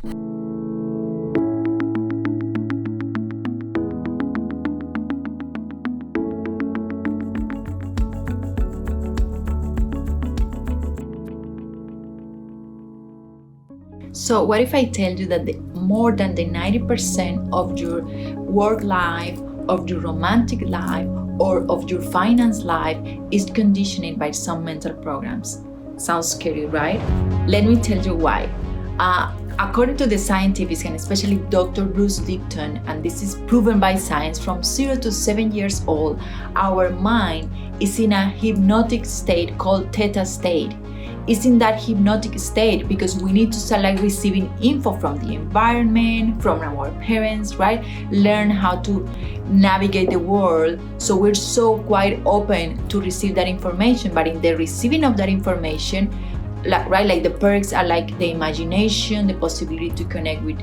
So what if I tell you that more than the 90% of your work life, of your romantic life, or of your finance life is conditioned by some mental programs? Sounds scary, right? Let me tell you why. According to the scientific, and especially Dr. Bruce Lipton, and this is proven by science, from 0 to 7 years old, our mind is in a hypnotic state called theta state. It's in that hypnotic state because we need to start receiving info from the environment, from our parents, right? Learn how to navigate the world. So we're so quite open to receive that information, but in the receiving of that information, like the perks are like the imagination, the possibility to connect with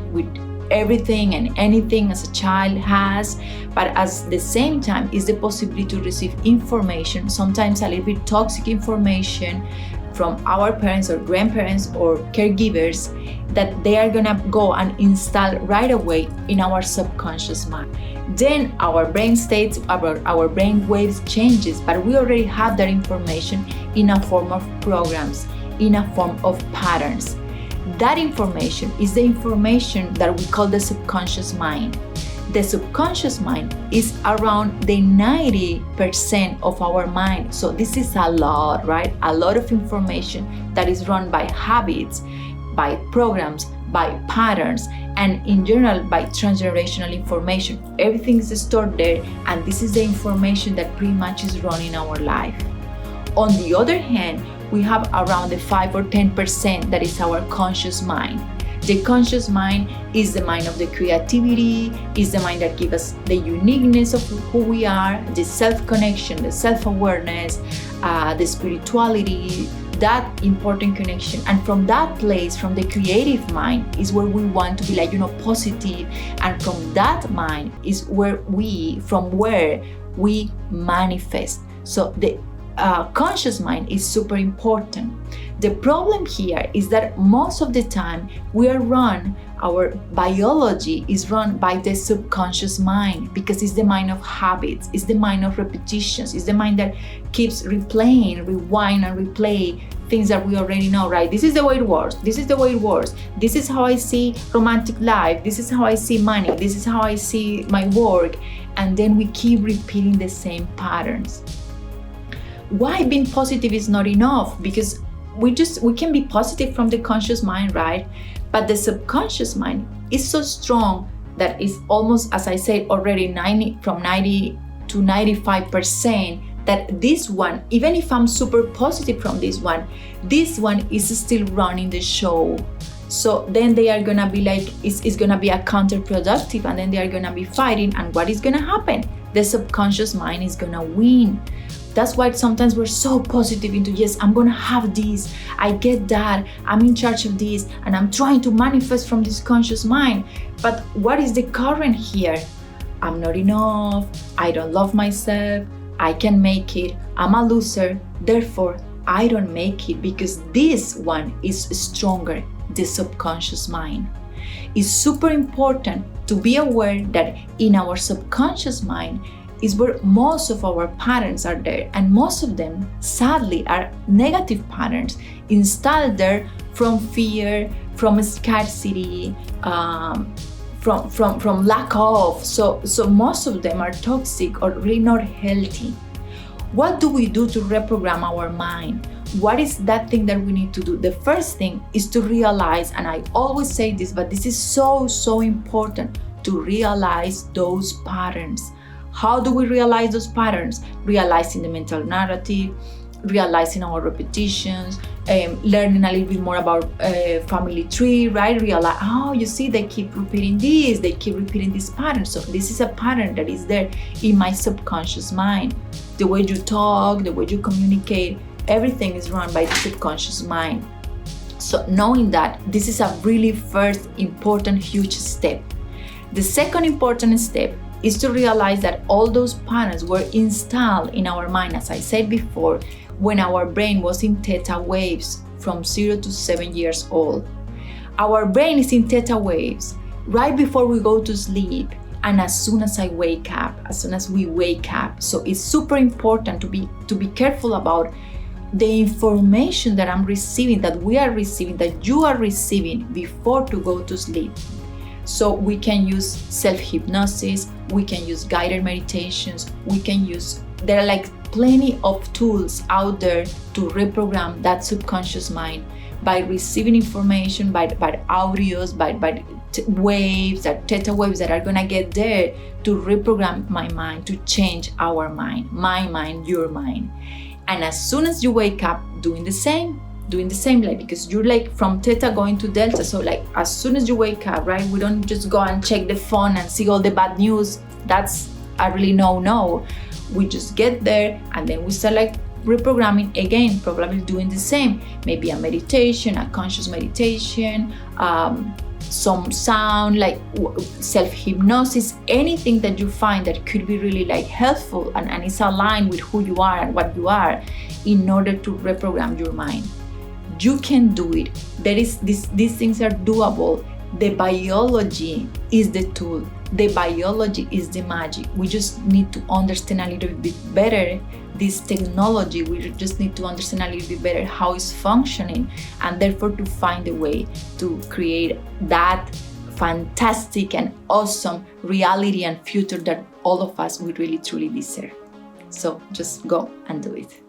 everything and anything as a child has, but at the same time is the possibility to receive information, sometimes a little bit toxic information from our parents or grandparents or caregivers that they are gonna go and install right away in our subconscious mind. Then our brain states, our brain waves changes, but we already have that information in a form of programs, in a form of patterns. That information is the information that we call the subconscious mind. The subconscious mind is around the 90% of our mind. So this is a lot, right? A lot of information that is run by habits, by programs, by patterns, and in general by transgenerational information. Everything is stored there, and this is the information that pretty much is running our life. On the other hand, we have around the 5 or 10% that is our conscious mind. The conscious mind is the mind of the creativity, is the mind that gives us the uniqueness of who we are, the self-connection, the self-awareness, the spirituality, that important connection. And from that place, from the creative mind, is where we want to be positive. And from that mind is where we manifest. So the conscious mind is super important. The problem here is that most of the time our biology is run by the subconscious mind, because it's the mind of habits, it's the mind of repetitions, it's the mind that keeps replaying, rewind and replay things that we already know, right? This is the way it works, this is the way it works, this is how I see romantic life, this is how I see money, this is how I see my work, and then we keep repeating the same patterns. Why being positive is not enough? Because we can be positive from the conscious mind, right? But the subconscious mind is so strong that it's almost, as I said already, 90 to 95%, that this one, even if I'm super positive from this one is still running the show. So then they are gonna be it's gonna be a counterproductive, and then they are gonna be fighting, and what is gonna happen? The subconscious mind is gonna win. That's why sometimes we're so positive into, yes, I'm gonna have this, I get that, I'm in charge of this, and I'm trying to manifest from this conscious mind. But what is the current here? I'm not enough, I don't love myself, I can make it, I'm a loser, therefore I don't make it, because this one is stronger, the subconscious mind. It's super important to be aware that in our subconscious mind is where most of our patterns are there, and most of them sadly are negative patterns installed there from fear, from scarcity, from lack of. So most of them are toxic or really not healthy. What do we do to reprogram our mind? What is that thing that we need to do? The first thing is to realize, and I always say this, but this is so important, to realize those patterns. How do we realize those patterns? Realizing the mental narrative, realizing our repetitions, learning a little bit more about family tree, right? Realize, you see, they keep repeating this, they keep repeating this pattern. So this is a pattern that is there in my subconscious mind. The way you talk, the way you communicate, everything is run by the subconscious mind. So knowing that, this is a really first important, huge step. The second important step is to realize that all those patterns were installed in our mind, as I said before, when our brain was in theta waves from 0 to 7 years old. Our brain is in theta waves right before we go to sleep and as soon as we wake up. So it's super important to be careful about the information that I'm receiving, that we are receiving, that you are receiving before to go to sleep. So we can use self-hypnosis, we can use guided meditations, there are like plenty of tools out there to reprogram that subconscious mind by receiving information, by audios, by waves, that theta waves that are gonna get there to reprogram my mind, to change our mind, my mind, your mind. And as soon as you wake up, doing the same, like, because you're like from theta going to delta. So like as soon as you wake up, right? We don't just go and check the phone and see all the bad news. That's a really no. We just get there and then we start like reprogramming again, probably doing the same. Maybe a meditation, a conscious meditation, some sound, like self-hypnosis, anything that you find that could be really like helpful and is aligned with who you are and what you are, in order to reprogram your mind. You can do it. These things are doable. The biology is the tool. The biology is the magic. We just need to understand a little bit better this technology. We just need to understand a little bit better how it's functioning, and therefore to find a way to create that fantastic and awesome reality and future that all of us would really truly deserve. So just go and do it.